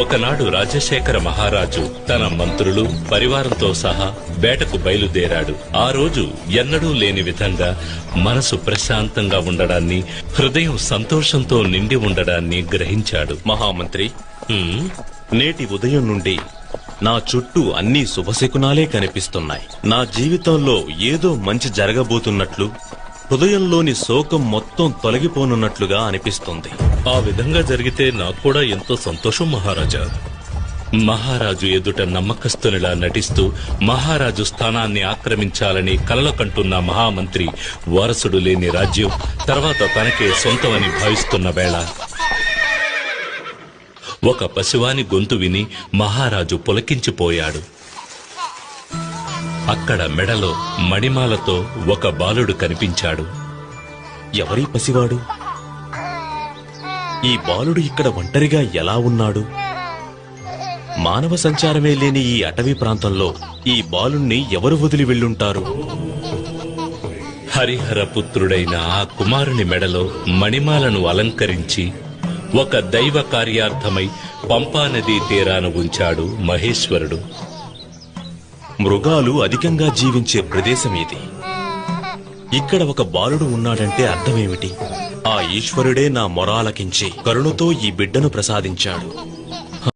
ఒకనాడు రాజశేఖర మహారాజు తన మంత్రులు పరివారంతో సహా వేటకు బయలుదేరాడు. ఆ రోజు ఎన్నడూ లేని విధంగా మనసు ప్రశాంతంగా ఉండడాన్ని, హృదయం సంతోషంతో నిండి ఉండడాన్ని గ్రహించాడు. మహామంత్రి, నేటి ఉదయం నుండి నా చుట్టూ అన్ని శుభశకునాలే కనిపిస్తున్నాయి. నా జీవితంలో ఏదో మంచి జరగబోతున్నట్లు, హృదయంలోని శోకం మొత్తం తొలగిపోనున్నట్లుగా అనిపిస్తుంది. ఆ విధంగా జరిగితే నాకు కూడా ఎంతో సంతోషం మహారాజా. మహారాజు ఎదుట నమ్మకస్తునిలా నటిస్తూ మహారాజు స్థానాన్ని ఆక్రమించాలని కలలు కంటున్న మహామంత్రి వారసుడు లేని రాజ్యం తర్వాత తనకే సొంతమని భావిస్తున్న వేళ ఒక పశువాని గొంతు విని మహారాజు పులకించిపోయాడు. అక్కడ మెడలో మణిమాలతో ఒక బాలుడు కనిపించాడు. ఎవరీ పసివాడు? ఈ బాలుడు ఇక్కడ ఒంటరిగా ఎలా ఉన్నాడు? మానవ సంచారమే లేని ఈ అటవీ ప్రాంతంలో ఈ బాలుణ్ణి ఎవరు వదిలి వెళ్ళుంటారు? హరిహర పుత్రుడైన ఆ కుమారుని మెడలో మణిమాలను అలంకరించి ఒక దైవ కార్యార్థమై పంపానదీ తీరాన ఉంచాడు మహేశ్వరుడు. మృగాలు అధికంగా జీవించే ప్రదేశం ఇది. ఇక్కడ ఒక బాలుడు ఉన్నాడంటే అర్థమేమిటి? ఆ ఈశ్వరుడే నా మొరాలకించి కరుణతో ఈ బిడ్డను ప్రసాదించాడు.